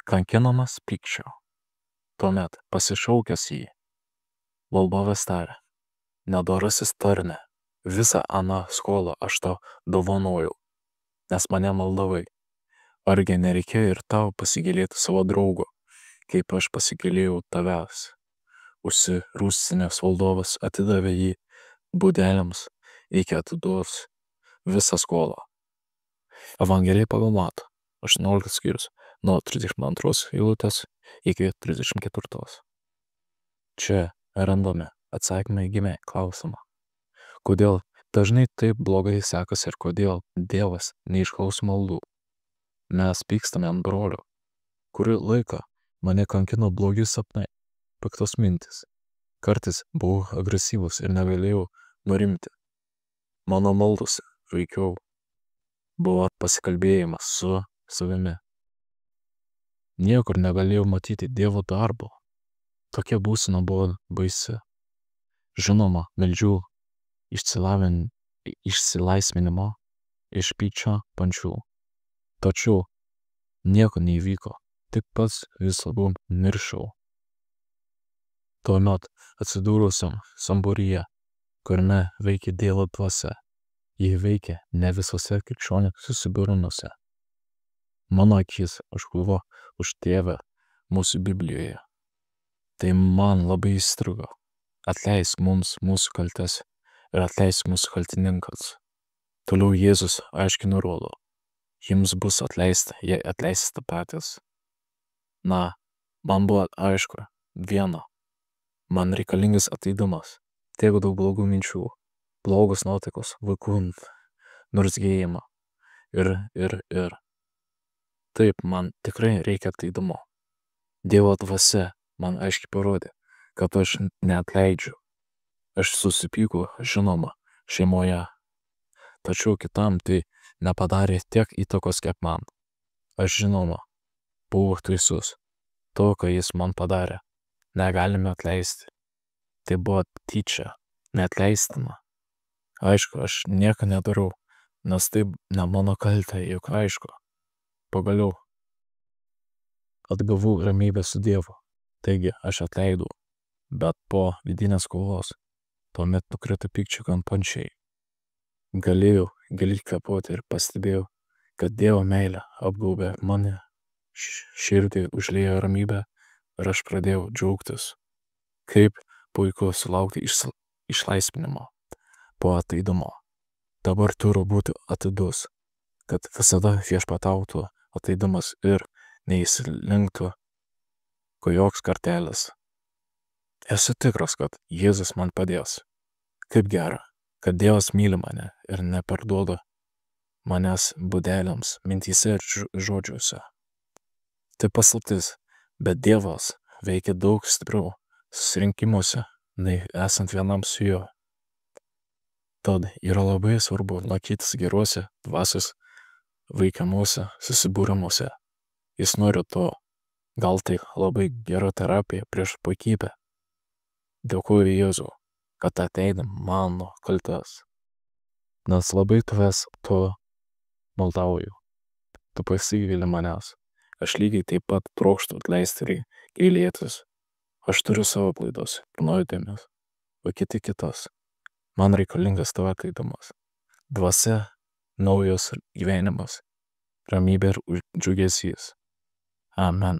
kankinamas pykčio. Tuomet pasišaukęs jį, valdovas tarė: nedorasis tarne, visą aną skolą aš tau dovanojau, nes mane maldavai. Argi nereikėjo ir tau pasigailėti savo draugo, kaip aš pasigailėjau tavęs? Užsirūstinęs valdovas atidavė jį budeliams, iki atiduos visą skolą. Evangelija pagal Matą, 18 skyrius, nuo 32 eilutės iki 34. Čia randame atsakymą į gimę klausimą. Kodėl dažnai taip blogai sekasi ir kodėl Dievas neišklauso maldų? Mes pykstame ant brolio. Kurį laiką mane kankino blogi sapnai, piktos mintis. Kartais buvau agresyvus ir negalėjau nurimti. Mano maldose veikiau buvo pasikalbėjimas su savimi. Niekur negalėjau matyti Dievo darbo. Tokia būsena buvo baisi. Žinoma, meldžiau išsilaisvinimo iš pykčio pančių. Tačiau nieko neįvyko, tik pats vis labiau niršau. Tuomet atsidūrusiam sambūryje, kuriame veikia Dievo dvasia, ji veikia ne visose krikščionių susibūrimuose. Mano akis užkliuvo už tėvę mūsų Biblijoje. Tai man labai įstrigo. Atleisk mums mūsų kaltes ir atleisk mūsų kaltininkams. Toliau Jėzus aiškiai nurodo: jums bus atleista, jei atleisite patys. Na, man buvo aišku viena. Man reikalingas atleidimas. Tiek daug blogų minčių, blogos nuotaikos, vaikų nurzgėjimą. Ir. Taip, man tikrai reikia atleidimo. Dievo dvasia man aiškiai parodė, kad aš neatleidžiu. Aš susipykau, žinoma, šeimoje. Tačiau kitam tai nepadarė tiek įtakos, kiek man. Aš, žinoma, buvau teisus. To, ką jis man padarė, negalime atleisti. Tai buvo tyčia, neatleistina. Aišku, aš nieko nedarau, nes tai ne mano kaltė, juk aišku. Pagaliau atgavau ramybę su Dievu. Taigi aš atleidau, bet po vidinės kovos tuomet nukrito pykčio kampančiai. Galėjau giliai kvėpuoti ir pastebėjau, kad Dievo meilė apgaubė mane, širdį užliejo ramybę ir aš pradėjau džiaugtis. Kaip puiku sulaukti išlaisvinimo po atleidimo. Dabar turiu būti atidus, kad visada viešpatautų atleidimas ir neįsilinktų joks kartelis. Esu tikras, kad Jėzus man padės. Kaip gera, kad Dievas myli mane ir neparduoda manęs budeliams mintyse ir žodžiuose. Tai paslaptis, bet Dievas veikia daug stipriau susirinkimuose, nei esant vienam su juo. Tad yra labai svarbu lankytis geruose dvasios veikiamuose susibūrimuose. Jis nori to. Gal tai labai gera terapija prieš puikybę. Dėkuoju Jėzau, kad atleidai mano kaltes. Nes labai tavęs to maldauju. Tu pasigaili manęs. Aš lygiai taip pat trokštu atleisti ir gailėtis. Aš turiu savo klaidas ir nuodėmes, o kiti kitas. Man reikalingas tavo atleidimas. Dvasia, naujas gyvenimas, ramybė ir džiugesys. Amen.